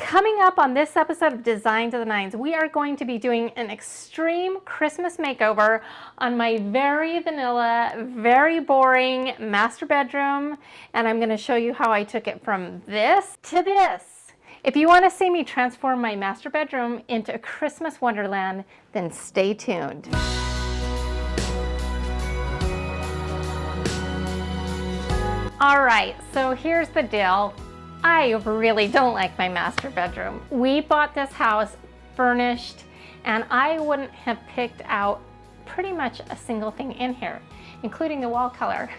Coming up on this episode of Design to the Nines, we are going to be doing an extreme Christmas makeover on my very vanilla, very boring master bedroom, and I'm going to show you how I took it from this to this. If you want to see me transform my master bedroom into a Christmas wonderland, then stay tuned. All right, so here's the deal. I really don't like my master bedroom. We bought this house furnished, and I wouldn't have picked out pretty much a single thing in here, including the wall color.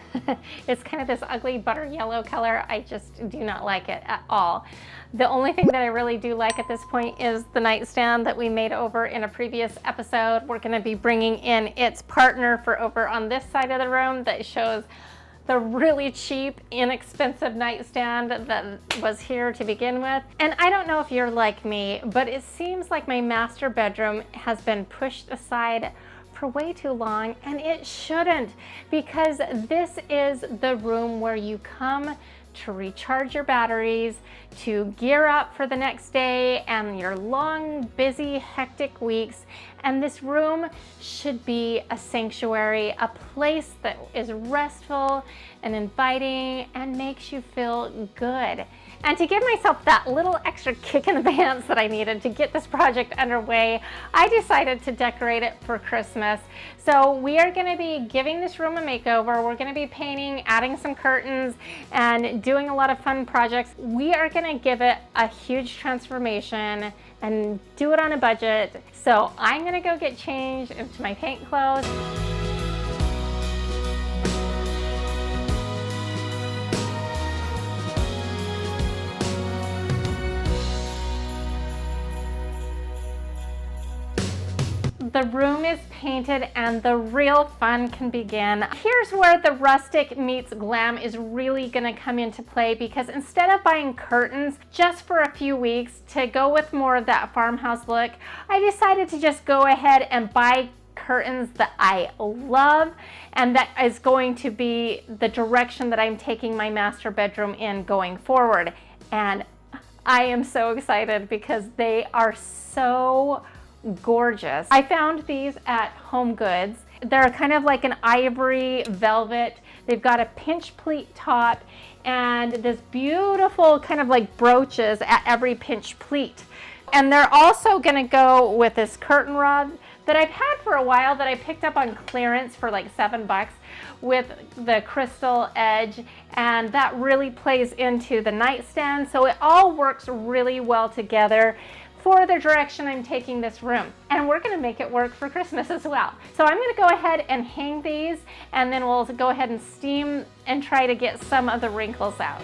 It's kind of this ugly butter yellow color. I just do not like it at all. The only thing that I really do like at this point is the nightstand that we made over in a previous episode. We're going to be bringing in its partner for over on this side of the room that shows the really cheap, inexpensive nightstand that was here to begin with. And I don't know if you're like me, but it seems like my master bedroom has been pushed aside for way too long, and it shouldn't, because this is the room where you come to recharge your batteries, to gear up for the next day and your long, busy, hectic weeks. And this room should be a sanctuary, a place that is restful and inviting and makes you feel good. And to give myself that little extra kick in the pants that I needed to get this project underway, I decided to decorate it for Christmas. So we are going to be giving this room a makeover. We're going to be painting, adding some curtains, and doing a lot of fun projects. We are going to give it a huge transformation and do it on a budget. So I'm going to go get changed into my paint clothes. The room is painted and the real fun can begin. Here's where the rustic meets glam is really gonna come into play, because instead of buying curtains just for a few weeks to go with more of that farmhouse look, I decided to just go ahead and buy curtains that I love and that is going to be the direction that I'm taking my master bedroom in going forward. And I am so excited because they are so gorgeous. I found these at Home Goods. They're kind of like an ivory velvet. They've got a pinch pleat top and this beautiful kind of like brooches at every pinch pleat. And they're also gonna go with this curtain rod that I've had for a while that I picked up on clearance for like $7 with the crystal edge, and that really plays into the nightstand. So it all works really well together for the direction I'm taking this room. And we're gonna make it work for Christmas as well. So I'm gonna go ahead and hang these, and then we'll go ahead and steam and try to get some of the wrinkles out.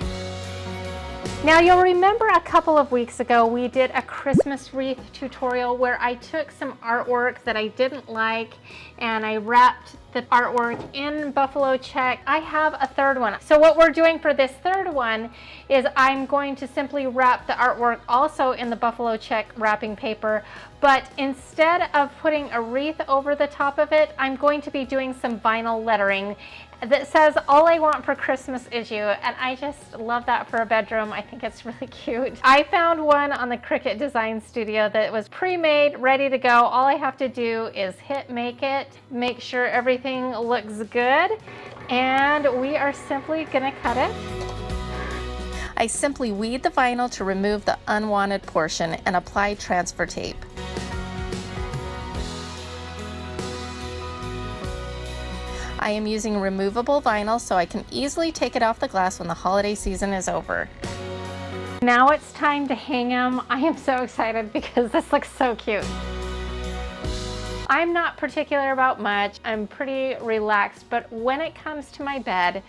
Now you'll remember a couple of weeks ago we did a Christmas wreath tutorial where I took some artwork that I didn't like and I wrapped the artwork in buffalo check. I have a third one. So what we're doing for this third one is I'm going to simply wrap the artwork also in the buffalo check wrapping paper, but instead of putting a wreath over the top of it, I'm going to be doing some vinyl lettering that says "All I want for Christmas is you," and I just love that for a bedroom. I think it's really cute. I found one on the Cricut Design Studio that was pre-made, ready to go. All I have to do is hit make it, make sure everything looks good, and we are simply gonna cut it. I simply weed the vinyl to remove the unwanted portion and apply transfer tape. I am using removable vinyl so I can easily take it off the glass when the holiday season is over. Now it's time to hang them. I am so excited because this looks so cute. I'm not particular about much. I'm pretty relaxed, but when it comes to my bed,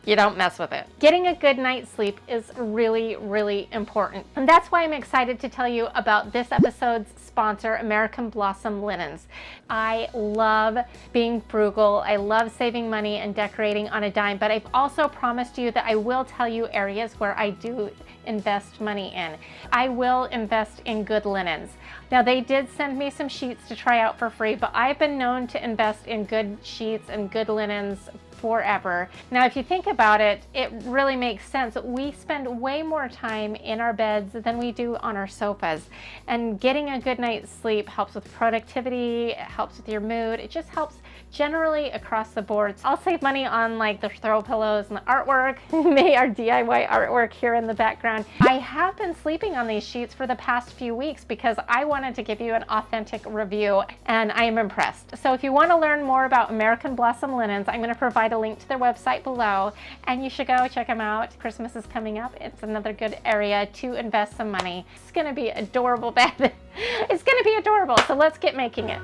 you don't mess with it. Getting a good night's sleep is really, really important. And that's why I'm excited to tell you about this episode's sponsor, American Blossom Linens. I love being frugal. I love saving money and decorating on a dime, but I've also promised you that I will tell you areas where I do invest money in. I will invest in good linens. Now they did send me some sheets to try out for free, but I've been known to invest in good sheets and good linens forever. Now, if you think about it, it really makes sense. We spend way more time in our beds than we do on our sofas. And getting a good night's sleep helps with productivity, it helps with your mood, it just helps generally across the board. I'll save money on like the throw pillows and the artwork, our DIY artwork here in the background. I have been sleeping on these sheets for the past few weeks because I wanted to give you an authentic review, and I am impressed. So if you want to learn more about American Blossom Linens, I'm going to provide a link to their website below, and you should go check them out. Christmas is coming up. It's another good area to invest some money. It's going to be adorable bed. It's going to be adorable. So let's get making it.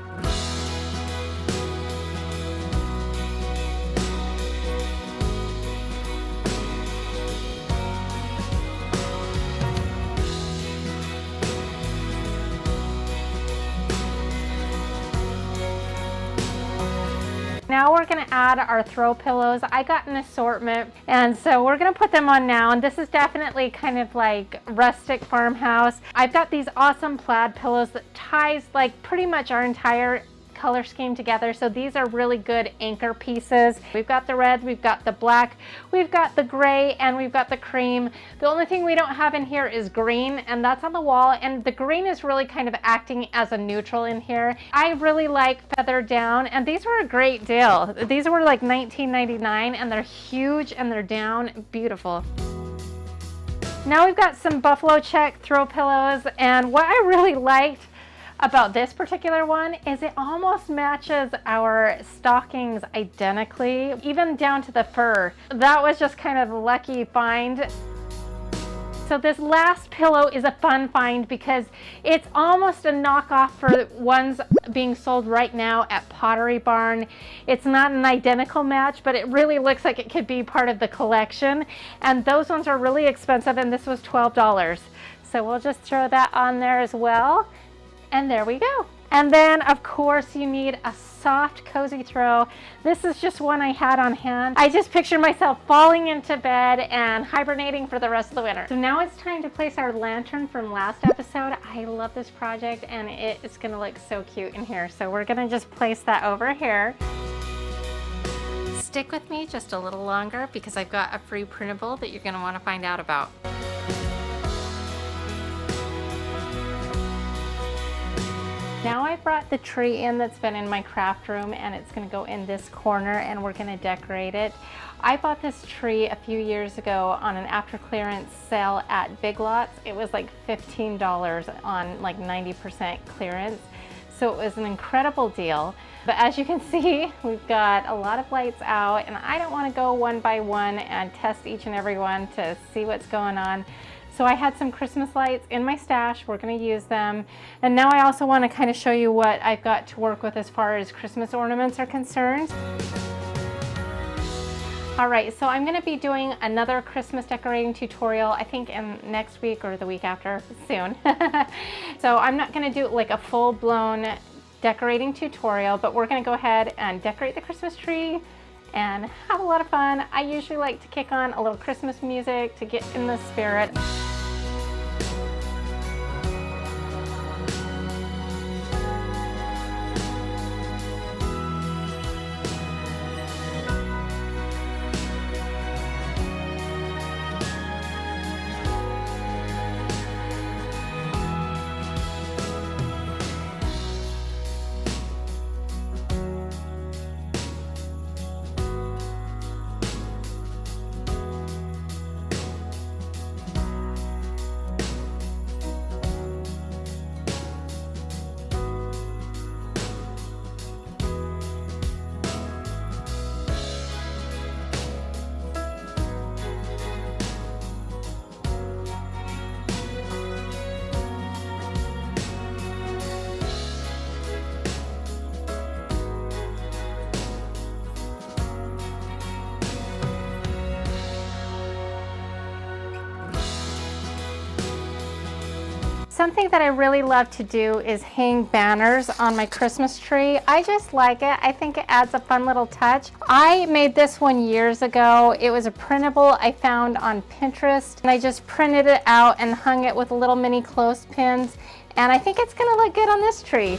Now we're going to add our throw pillows. I got an assortment, and so we're going to put them on now. And this is definitely kind of like rustic farmhouse. I've got these awesome plaid pillows that ties like pretty much our entire color scheme together. So these are really good anchor pieces. We've got the red, we've got the black, we've got the gray, and we've got the cream. The only thing we don't have in here is green, and that's on the wall, and the green is really kind of acting as a neutral in here. I really like feather down, and these were a great deal. These were like $19.99, and they're huge and they're down. Beautiful. Now we've got some buffalo check throw pillows, and what I really liked about this particular one is it almost matches our stockings identically, even down to the fur. That was just kind of a lucky find. So this last pillow is a fun find because it's almost a knockoff for ones being sold right now at Pottery Barn. It's not an identical match, but it really looks like it could be part of the collection. And those ones are really expensive, and this was $12. So we'll just throw that on there as well. And there we go. And then of course you need a soft, cozy throw. This is just one I had on hand. I just pictured myself falling into bed and hibernating for the rest of the winter. So now it's time to place our lantern from last episode. I love this project, and it's gonna look so cute in here. So we're gonna just place that over here. Stick with me just a little longer because I've got a free printable that you're gonna wanna find out about. Now I brought the tree in that's been in my craft room, and it's going to go in this corner, and we're going to decorate it. I bought this tree a few years ago on an after clearance sale at Big Lots. It was like $15 on like 90% clearance. So it was an incredible deal. But as you can see, we've got a lot of lights out, and I don't want to go one by one and test each and every one to see what's going on. So I had some Christmas lights in my stash. We're going to use them. And now I also want to kind of show you what I've got to work with as far as Christmas ornaments are concerned. All right, so I'm going to be doing another Christmas decorating tutorial, I think in next week or the week after, soon. So I'm not going to do like a full-blown decorating tutorial, but we're going to go ahead and decorate the Christmas tree and have a lot of fun. I usually like to kick on a little Christmas music to get in the spirit. Something that I really love to do is hang banners on my Christmas tree. I just like it. I think it adds a fun little touch. I made this one years ago. It was a printable I found on Pinterest, and I just printed it out and hung it with little mini clothespins, and I think it's gonna look good on this tree.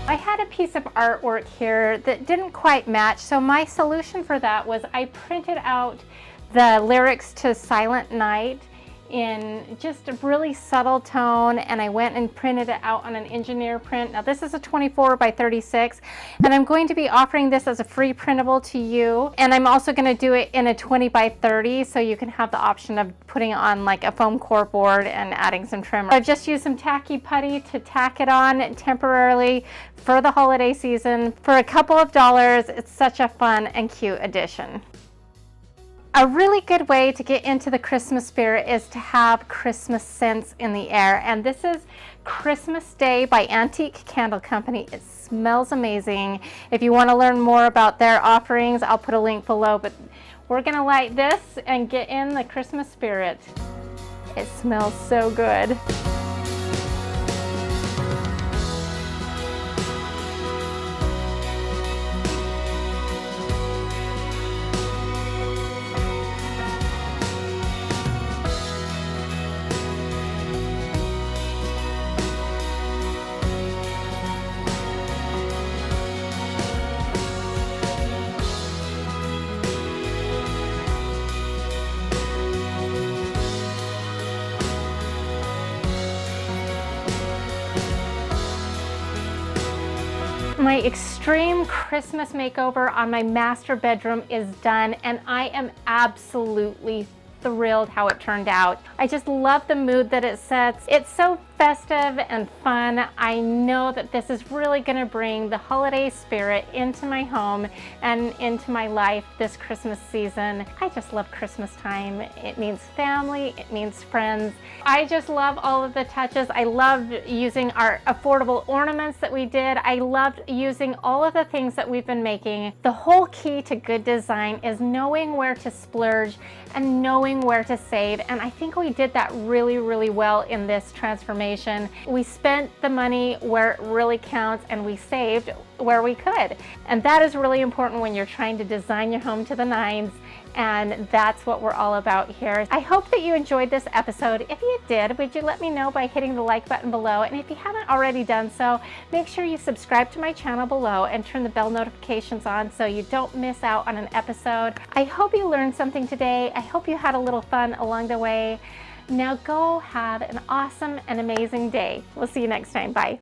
I had a piece of artwork here that didn't quite match, so my solution for that was I printed out the lyrics to Silent Night in just a really subtle tone, and I went and printed it out on an engineer print. Now this is a 24 by 36, and I'm going to be offering this as a free printable to you, and I'm also going to do it in a 20 by 30, so you can have the option of putting it on like a foam core board and adding some trim. I've just used some tacky putty to tack it on temporarily for the holiday season for a couple of dollars. It's such a fun and cute addition. A really good way to get into the Christmas spirit is to have Christmas scents in the air. And this is Christmas Day by Antique Candle Company. It smells amazing. If you want to learn more about their offerings, I'll put a link below. But we're going to light this and get in the Christmas spirit. It smells so good. My extreme Christmas makeover on my master bedroom is done, and I am absolutely thrilled how it turned out. I just love the mood that it sets. It's so festive and fun. I know that this is really going to bring the holiday spirit into my home and into my life this Christmas season. I just love Christmas time. It means family, it means friends. I just love all of the touches. I loved using our affordable ornaments that we did. I loved using all of the things that we've been making. The whole key to good design is knowing where to splurge and knowing where to save, and I think we did that really, really well in this transformation. We spent the money where it really counts, and we saved where we could. And that is really important when you're trying to design your home to the nines, and that's what we're all about here. I hope that you enjoyed this episode. If you did, would you let me know by hitting the like button below? And if you haven't already done so, make sure you subscribe to my channel below and turn the bell notifications on so you don't miss out on an episode. I hope you learned something today. I hope you had a little fun along the way. Now go have an awesome and amazing day. We'll see you next time. Bye.